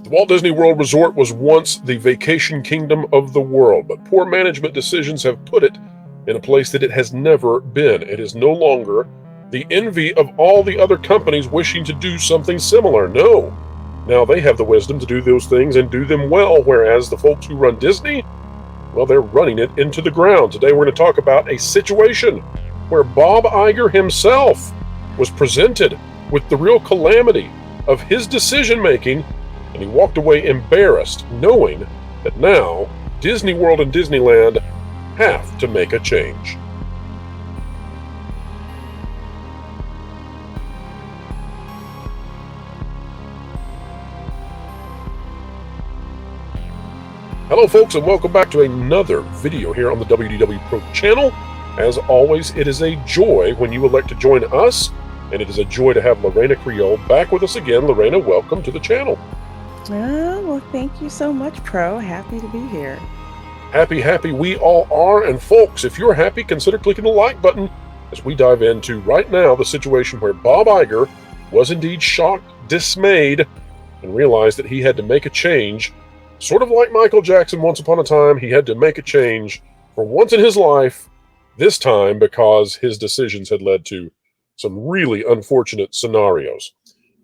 The Walt Disney World Resort was once the vacation kingdom of the world, but poor management decisions have put it in a place that it has never been. It is no longer the envy of all the other companies wishing to do something similar. No. Now they have the wisdom to do those things and do them well, whereas the folks who run Disney, well, they're running it into the ground. Today we're going to talk about a situation where Bob Iger himself was presented with the real calamity of his decision making, and he walked away embarrassed, knowing that now Disney World and Disneyland have to make a change. Hello folks, and welcome back to another video here on the WDW Pro channel. As always, it is a joy when you elect to join us, and it is a joy to have Lorena Creole back with us again. Lorena, welcome to the channel. Well, thank you so much, Pro. Happy to be here. Happy we all are. And folks, if you're happy, consider clicking the like button as we dive into right now the situation where Bob Iger was indeed shocked, dismayed, and realized that he had to make a change. Sort of like Michael Jackson once upon a time, he had to make a change for once in his life, this time because his decisions had led to some really unfortunate scenarios.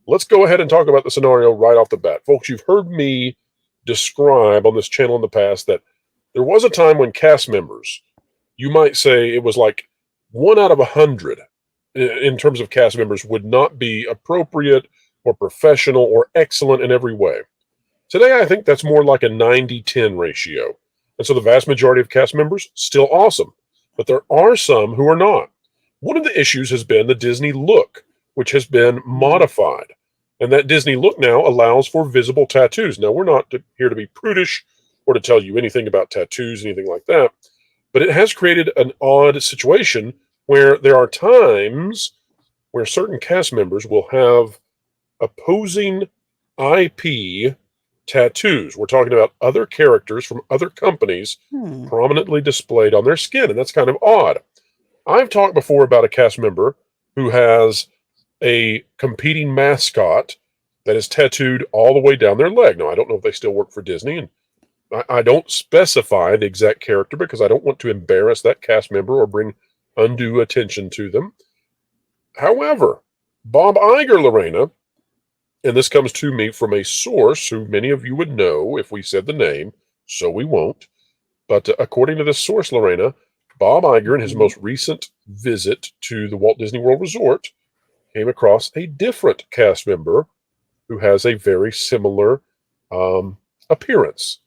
Let's go ahead and talk about the scenario right off the bat. Folks, you've heard me describe on this channel in the past that there was a time when cast members, you might say it was like 1 out of 100 in terms of cast members, would not be appropriate or professional or excellent in every way. Today, I think that's more like a 90-10 ratio. And so the vast majority of cast members, still awesome. But there are some who are not. One of the issues has been the Disney look, which has been modified. And that Disney look now allows for visible tattoos. Now, we're not here to be prudish or to tell you anything about tattoos, anything like that. But it has created an odd situation where there are times where certain cast members will have opposing IP tattoos. We're talking about other characters from other companies prominently displayed on their skin, and that's kind of odd. I've talked before about a cast member who has a competing mascot that is tattooed all the way down their leg. Now, I don't know if they still work for Disney, and I don't specify the exact character because I don't want to embarrass that cast member or bring undue attention to them. However, Bob Iger, Lorena, and this comes to me from a source who many of you would know if we said the name, so we won't. But according to this source, Lorena, Bob Iger, in his most recent visit to the Walt Disney World Resort, came across a different cast member who has a very similar appearance.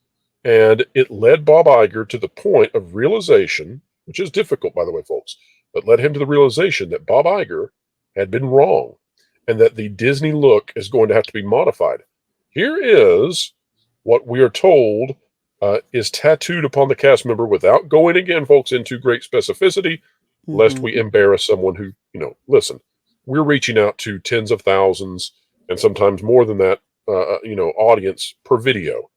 And it led Bob Iger to the point of realization, which is difficult, by the way, folks, but led him to the realization that Bob Iger had been wrong, and that the Disney look is going to have to be modified. Here is what we are told is tattooed upon the cast member without going, again, folks, into great specificity, lest we embarrass someone who, listen, we're reaching out to tens of thousands and sometimes more than that, audience per video.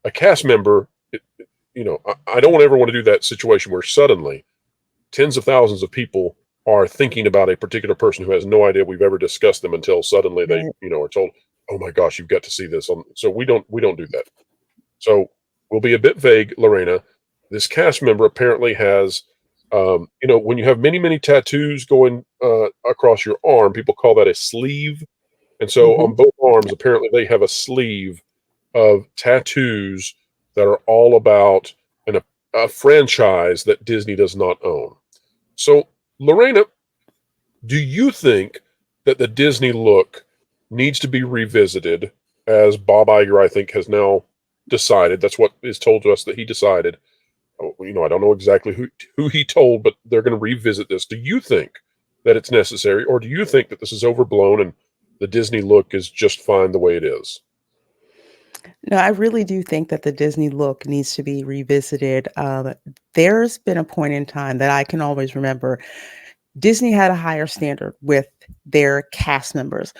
A cast member, I don't ever want to do that situation where suddenly tens of thousands of people are thinking about a particular person who has no idea we've ever discussed them until suddenly they, are told, "Oh my gosh, you've got to see this." So we don't do that. So we'll be a bit vague, Lorena. This cast member apparently has, when you have many tattoos going across your arm, people call that a sleeve. And so on both arms, apparently they have a sleeve of tattoos that are all about a franchise that Disney does not own. So, Lorena, do you think that the Disney look needs to be revisited, as Bob Iger, I think, has now decided? That's what is told to us that he decided. I don't know exactly who he told, but they're going to revisit this. Do you think that it's necessary, or do you think that this is overblown and the Disney look is just fine the way it is? No, I really do think that the Disney look needs to be revisited. There's been a point in time that I can always remember. Disney had a higher standard with their cast members,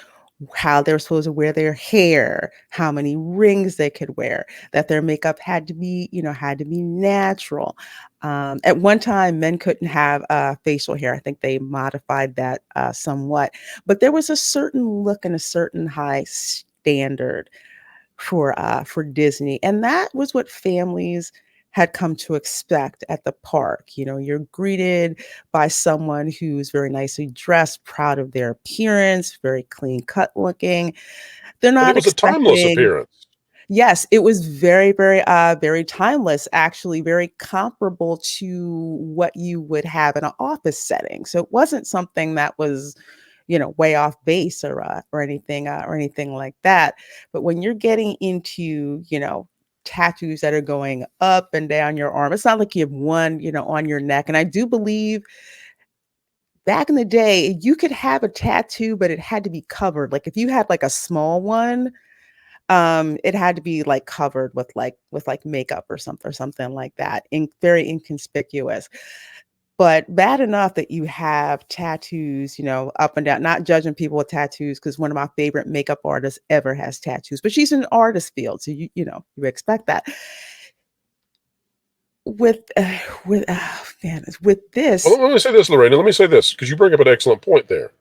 how they're supposed to wear their hair, how many rings they could wear, that their makeup had to be natural. At one time, men couldn't have facial hair. I think they modified that somewhat, but there was a certain look and a certain high standard. for Disney, and that was what families had come to expect at the park. You know, you're greeted by someone who's very nicely dressed, proud of their appearance, very clean cut looking. They're And it not was a timeless expecting. appearance. Yes, it was very, very timeless, actually very comparable to what you would have in an office setting. So it wasn't something that was, way off base or anything like that. But when you're getting into, tattoos that are going up and down your arm, it's not like you have one, on your neck. And I do believe back in the day, you could have a tattoo, but it had to be covered. Like if you had like a small one, it had to be, like, covered with makeup or something like that, very inconspicuous. But bad enough that you have tattoos, up and down, not judging people with tattoos, because one of my favorite makeup artists ever has tattoos, but she's in the artist field, so you expect that. With, man, with Well, this. let me say this, Lorena. Let me say this, because you bring up an excellent point there.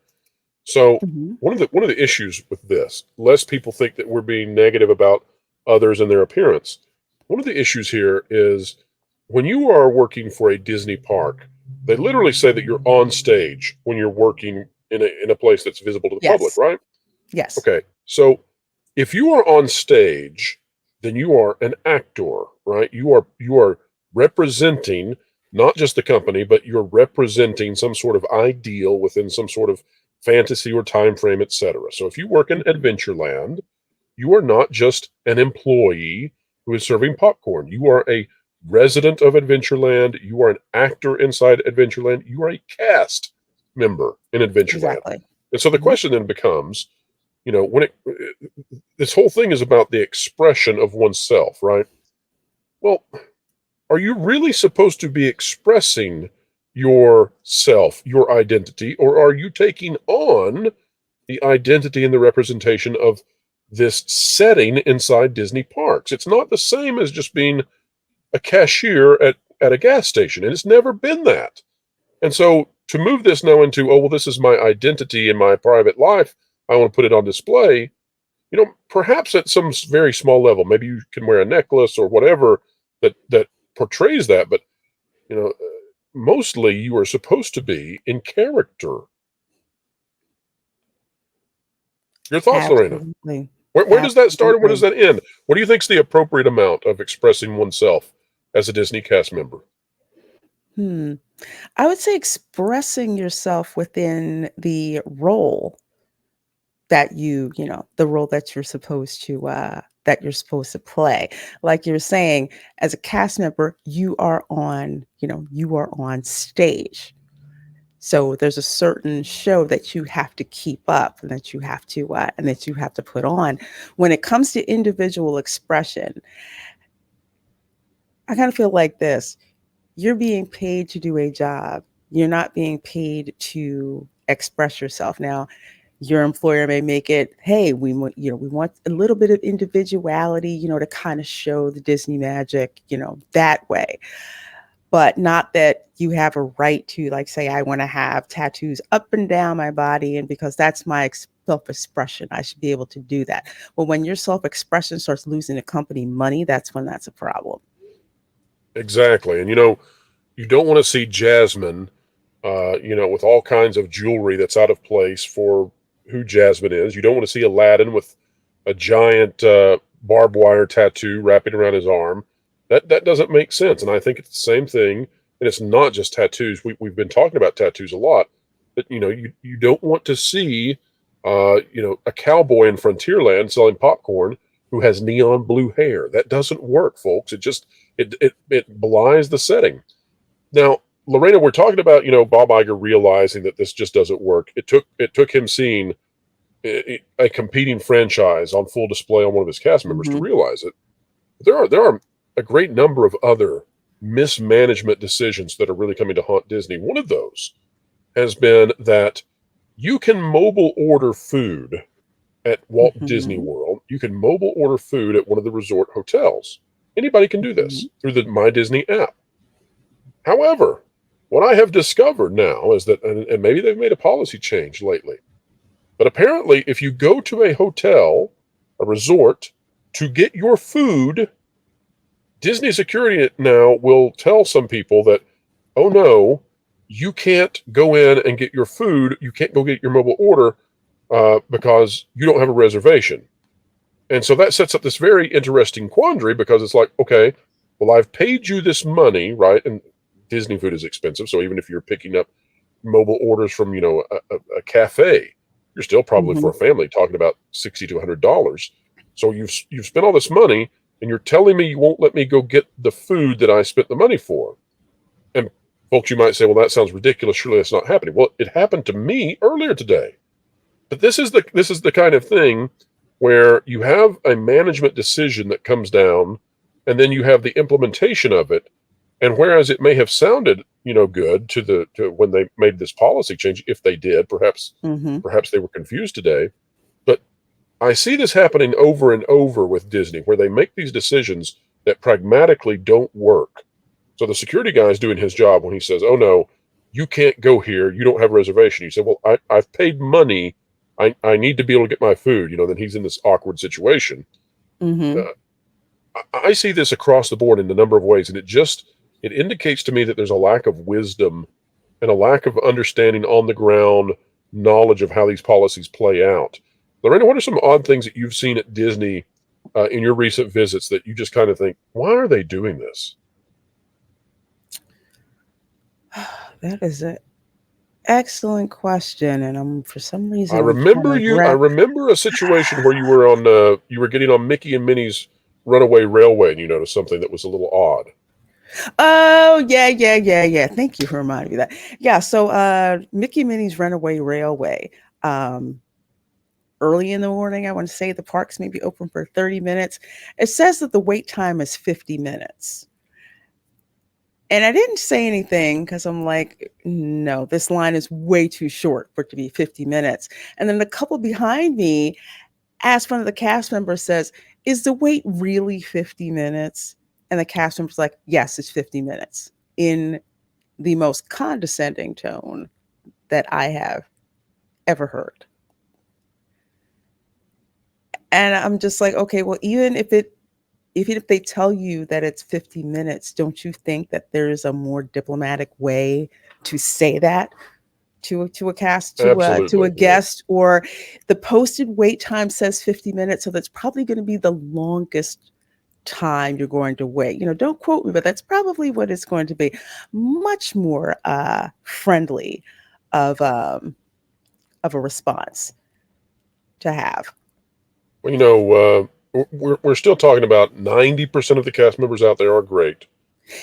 So Mhm. one of the issues with this, lest people think that we're being negative about others and their appearance, one of the issues here is when you are working for a Disney park, they literally say that you're on stage when you're working in a place that's visible to the public, Yes, right? yes, Okay, so if you are on stage, then you are an actor, right? You are representing not just the company, but you're representing some sort of ideal within some sort of fantasy or time frame, etc. So if you work in mhm, Adventureland, you are not just an employee who is serving popcorn. You are a resident of Adventureland. You are an actor inside Adventureland. You are a cast member in Adventureland. exactly. And so the Mhm. question then becomes, when this whole thing is about the expression of oneself, right? Well, are you really supposed to be expressing yourself, your identity, or are you taking on the identity and the representation of this setting inside Disney parks? It's not the same as just being a cashier at a gas station, and it's never been that. And so to move this now into, oh, well, this is my identity in my private life, I want to put it on display, perhaps at some very small level, maybe you can wear a necklace or whatever that portrays that, but mostly you are supposed to be in character. Your thoughts, Lorena? Absolutely. Where does that start and where does Absolutely. that end? What do you think is the appropriate amount of expressing oneself as a Disney cast member? Hmm. I would say expressing yourself within the role the role that you're supposed to play. Like you're saying, as a cast member, you are on stage. So there's a certain show that you have to keep up and that you have to put on. When it comes to individual expression, I kind of feel like this. You're being paid to do a job. You're not being paid to express yourself. Now, your employer may make it, hey, we want a little bit of individuality, to kind of show the Disney magic, that way. But not that you have a right to, like, say, I want to have tattoos up and down my body, and because that's my self-expression, I should be able to do that. But when your self-expression starts losing the company money, that's when that's a problem. Exactly. And you don't want to see Jasmine, with all kinds of jewelry that's out of place for who Jasmine is. You don't want to see Aladdin with a giant barbed wire tattoo wrapping around his arm. That doesn't make sense. And I think it's the same thing. And it's not just tattoos. We've been talking about tattoos a lot. But you don't want to see a cowboy in Frontierland selling popcorn who has neon blue hair. That doesn't work, folks. It belies the setting. Now, Lorena, we're talking about Bob Iger realizing that this just doesn't work. It took him seeing a competing franchise on full display on one of his cast members to Mhm. realize it. There are a great number of other mismanagement decisions that are really coming to haunt Disney. One of those has been that you can mobile order food at Walt Disney Mhm. World. You can mobile order food at one of the resort hotels. Anybody can do this Mhm. through the My Disney app. However, what I have discovered now is that, and maybe they've made a policy change lately, but apparently, if you go to a hotel, a resort, to get your food, Disney security now will tell some people that, oh no, you can't go in and get your food. You can't go get your mobile order because you don't have a reservation. And so that sets up this very interesting quandary because it's like, okay, well, I've paid you this money, right? And Disney food is expensive. So even if you're picking up mobile orders from, a cafe, you're still probably for Mhm. a family talking about $60 to $100. So you've spent all this money and you're telling me you won't let me go get the food that I spent the money for. And folks, you might say, well, that sounds ridiculous. Surely that's not happening. Well, it happened to me earlier today. But this is the kind of thing where you have a management decision that comes down, and then you have the implementation of it. And whereas it may have sounded, good to when they made this policy change, if they did, Mhm. perhaps they were confused today. But I see this happening over and over with Disney, where they make these decisions that pragmatically don't work. So the security guy is doing his job when he says, "Oh no, you can't go here. You don't have a reservation." You say, "Well, I've paid money. I need to be able to get my food." Then he's in this awkward situation. Mhm. Uh, I see this across the board in a number of ways, and it indicates to me that there's a lack of wisdom and a lack of understanding on the ground knowledge of how these policies play out. Lorena, what are some odd things that you've seen at Disney in your recent visits that you just kind of think, why are they doing this? That is an excellent question, and for some I reason I'm trying remember to you. I wrap. remember a situation where you were getting on Mickey and Minnie's Runaway Railway, and you noticed something that was a little odd. Oh, yeah, yeah, yeah, yeah. Thank you for reminding me of that. Yeah, so Mickey Minnie's Runaway Railway. Um, Early in the morning, I want to say the parks may be open for 30 minutes. It says that the wait time is 50 minutes. And I didn't say anything because I'm like, no, this line is way too short for it to be 50 minutes. And then the couple behind me asked one of the cast members, says, is the wait really 50 minutes? And the cast member's like, yes, it's 50 minutes, in the most condescending tone that I have ever heard. And I'm just like, okay, well, even if they tell you that it's 50 minutes, don't you think that there is a more diplomatic way to say that to a cast, to a Absolutely, yeah. guest? Or the posted wait time says 50 minutes, so that's probably going to be the longest time you're going to wait. Don't quote me, but that's probably what it's going to be. Much more friendly of of a response to have. Well, we're still talking about 90% of the cast members out there are great.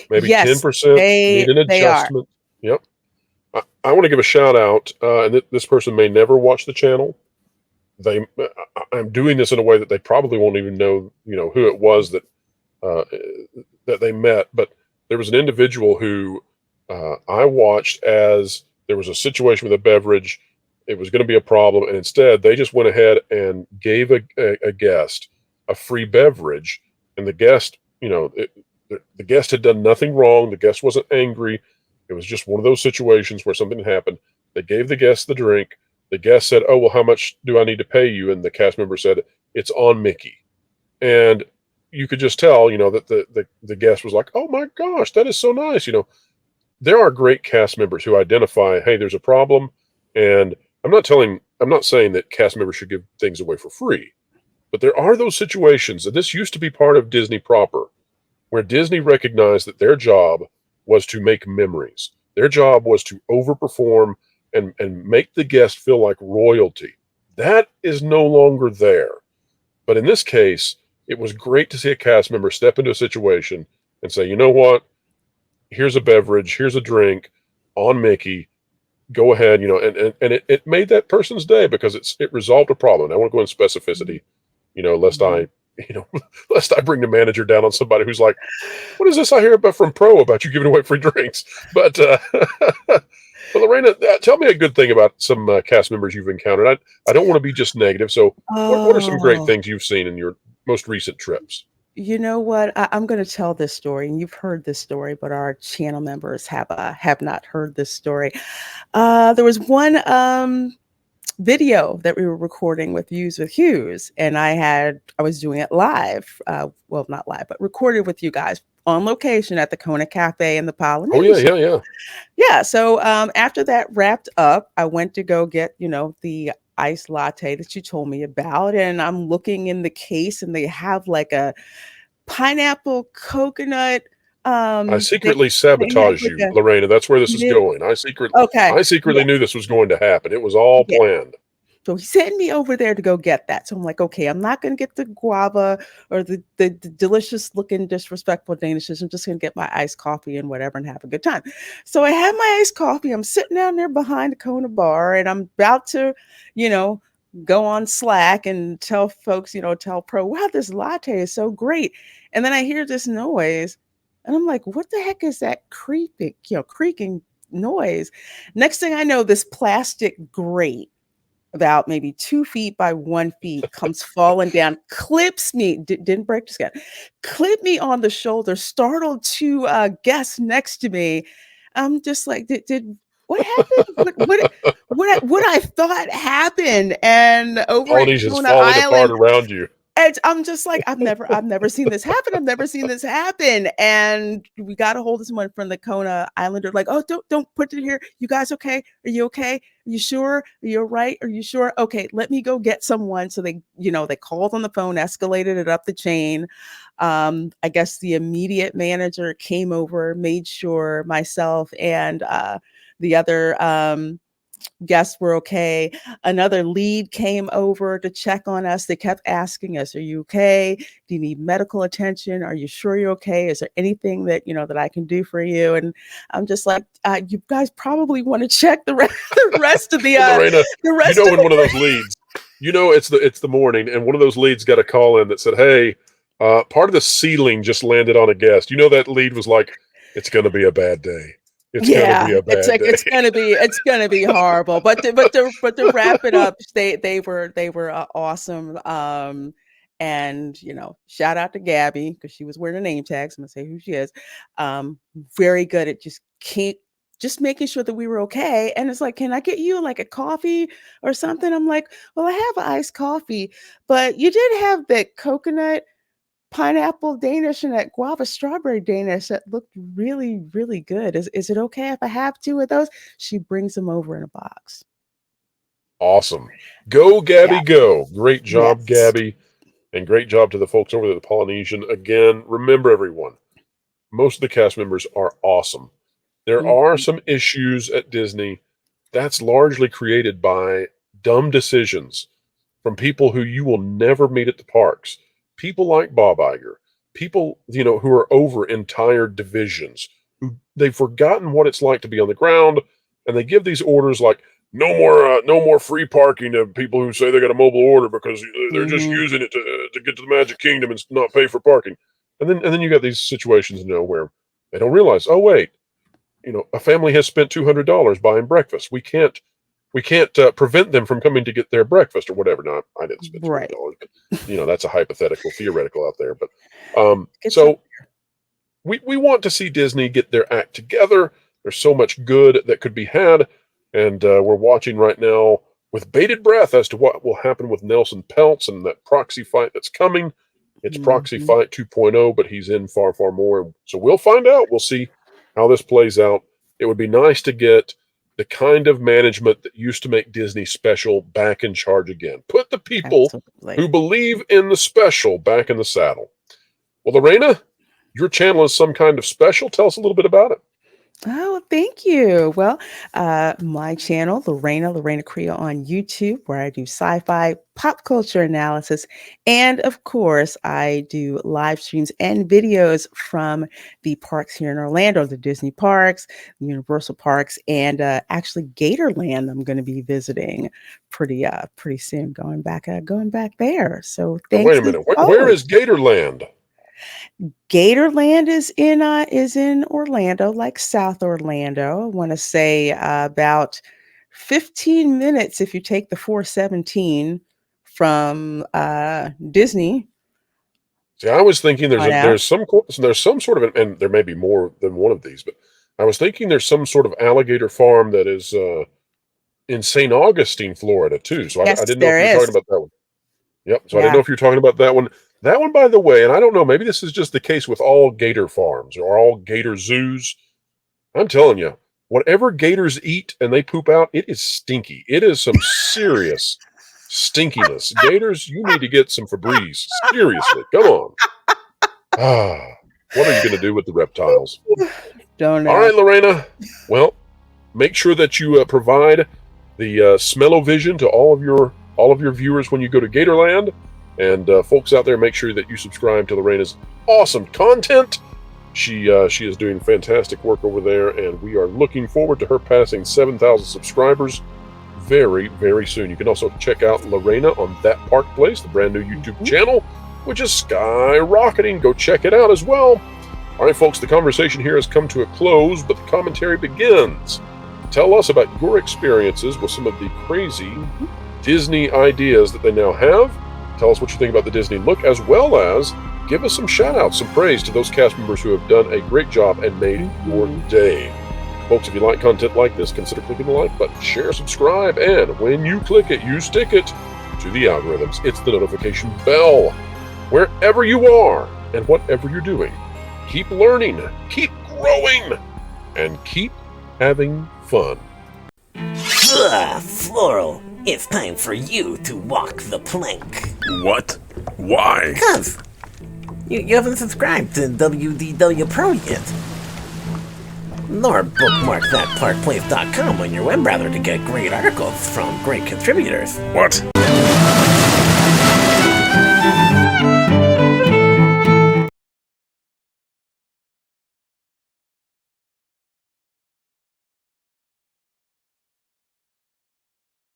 Maybe Yes, 10% need an they are. adjustment. Yep. I want to give a shout out, and this person may never watch the channel. I'm doing this in a way that they probably won't even know, who it was uh, that they met. But there was an individual who I watched as there was a situation with a beverage. It was going to be a problem, and instead they just went ahead and gave a guest a free beverage, and the guest, the guest had done nothing wrong. The guest wasn't angry. It was just one of those situations where something happened. They gave the guest the drink. The guest said, "Oh, well, how much do I need to pay you?" And the cast member said, "It's on Mickey." And you could just tell, that the guest was like, "Oh my gosh, that is so nice." There are great cast members who identify, hey, there's a problem, and I'm not saying that cast members should give things away for free, but there are those situations, and this used to be part of Disney proper, where Disney recognized that their job was to make memories. Their job was to overperform and make the guest feel like royalty. That is no longer there. But in this case, it was great to see a cast member step into a situation and say, you know what? Here's a beverage, here's a drink on Mickey. Go ahead, and it made that person's day because it resolved a problem. I want to go in specificity, lest Mhm. you know, lest I bring the manager down on somebody who's like, what is this I hear about from Pro about you giving away free drinks? But but Lorena, tell me a good thing about some cast members you've encountered. I don't want to be just negative. So what are some great Oh, things you've seen in your most recent trips? you know what? I'm going to tell this story, and you've heard this story, but our channel members have not heard this story. There was one. video that we were recording with Views with Hughes, and I was doing it live, well, not live, but recorded with you guys on location at the Kona Cafe in the Oh yeah, Polynesian. yeah, yeah. Yeah, so after that wrapped up, I went to go get, the iced latte that you told me about, and I'm looking in the case, and they have like a pineapple coconut. I They secretly have sabotaged like you, a Lorena. That's where this you is did going. okay, I secretly yeah, knew this was going to happen. It was all yeah. planned. So he sent me over there to go get that. So I'm like, okay, I'm not going to get the guava or the delicious looking disrespectful danishes. I'm just going to get my iced coffee and whatever and have a good time. So I had my iced coffee. I'm sitting down there behind the Kona bar and I'm about to, you know, go on Slack and tell folks, tell Pro, wow, this latte is so great. And then I hear this noise and I'm like, what the heck is that creaking noise? Next thing I know, this plastic grate about maybe 2 feet by 1 feet, comes falling down, clips me, didn't break the skin, clipped me on the shoulder, startled two guests next to me. I'm just like, did what happened? What I thought happened? And over at Polynesians Kona falling apart Island, around you. and I'm just like, I've never seen this happen. I've never seen this happen. And we got a hold of someone from the Kona Islander, like, oh, don't put it here. You guys okay? Are you okay? Are you sure? Are you all right? Are you sure? Okay, let me go get someone. So they called on the phone, escalated it up the chain. I guess the immediate manager came over, made sure myself and the other guests were okay. Another lead came over to check on us. They kept asking us, "Are you okay? Do you need medical attention? Are you sure you're okay? Is there anything that I can do for you?" And I'm just like, "You guys probably want to check the rest of Lorena, the you rest know of when one of those leads, it's the morning, and one of those leads got a call in that said, "Hey, part of the ceiling just landed on a guest." You know that lead was like, "It's going to be a bad day. It's going to Yeah, be a it's bad like day." it's gonna be horrible. But to wrap it up, they were awesome. And shout out to Gabby because she was wearing a name tag. So I'm gonna say who she is. Very good at just making sure that we were okay. And it's like, can I get you like a coffee or something? I'm like, well, I have an iced coffee, but you did have that coconut pineapple Danish and that guava strawberry Danish that looked really, really good. Is it okay if I have two of those? She brings them over in a box. Awesome. Go, Yeah. Gabby, go. Great job, Yes. Gabby. And great job to the folks over at the Polynesian. Again, remember everyone, most of the cast members are awesome. There are Mhm. some issues at Disney that's largely created by dumb decisions from people who you will never meet at the parks. People like Bob Iger, people, who are over entire divisions, who they've forgotten what it's like to be on the ground, and they give these orders like no more free parking to people who say they got a mobile order because they're just Mhm. using it to get to the Magic Kingdom and not pay for parking. And then you got these situations, where they don't realize, oh wait, a family has spent $200 buying breakfast. We can't prevent them from coming to get their breakfast or whatever. Now, I didn't spend two hundred Right. dollars, but that's a hypothetical, theoretical out there. But Get some. so we want to see Disney get their act together. There's so much good that could be had, and we're watching right now with bated breath as to what will happen with Nelson Peltz and that proxy fight that's coming. It's Proxy Mhm. Fight 2.0, but he's in far, far more. So we'll find out. We'll see how this plays out. It would be nice to get the kind of management that used to make Disney special back in charge again. Put the people Absolutely. who believe in the special back in the saddle. Well, Lorena, your channel is some kind of special. Tell us a little bit about it. Oh, thank you. Well, my channel, Lorena Creel on YouTube, where I do sci-fi, pop culture analysis, and of course, I do live streams and videos from the parks here in Orlando, the Disney parks, the Universal parks, and actually Gatorland. I'm going to be visiting pretty soon, going back there. So Now, wait thanks a as minute. Where always. is Gatorland? Gatorland is in Orlando, like South Orlando. I want to say about 15 minutes if you take the 417 from Disney See, I was thinking on out. there's some sort of, and there may be more than one of these, but I was thinking there's some sort of alligator farm that is in St. Augustine, Florida, too. So I Yes, didn't know if there you were is. talking about that one. Yep. So I didn't Yeah. know if you're talking about that one. That one, by the way, and I don't know, maybe this is just the case with all gator farms or all gator zoos. I'm telling you, whatever gators eat and they poop out, it is stinky. It is some serious stinkiness. Gators, you need to get some Febreze. Seriously, come on. What are you going to do with the reptiles? Don't All know. right, Lorena. Well, make sure that you provide the smell-o-vision to all of your viewers when you go to Gatorland. And folks out there, make sure that you subscribe to Lorena's awesome content. She is doing fantastic work over there, and we are looking forward to her passing 7,000 subscribers very, very soon. You can also check out Lorena on That Park Place, the brand new YouTube channel, which is skyrocketing. Go check it out as well. All right, folks, the conversation here has come to a close, but the commentary begins. Tell us about your experiences with some of the crazy Disney ideas that they now have. Tell us what you think about the Disney look, as well as give us some shout-outs, some praise to those cast members who have done a great job and made your day. Folks, if you like content like this, consider clicking the like button, share, subscribe, and when you click it, you stick it to the algorithms. It's the notification bell. Wherever you are and whatever you're doing, keep learning, keep growing, and keep having fun. Floral, it's time for you to walk the plank. What? Why? Cuz you haven't subscribed to WDW Pro yet. Nor bookmark thatparkplace.com on your web browser to get great articles from great contributors. What?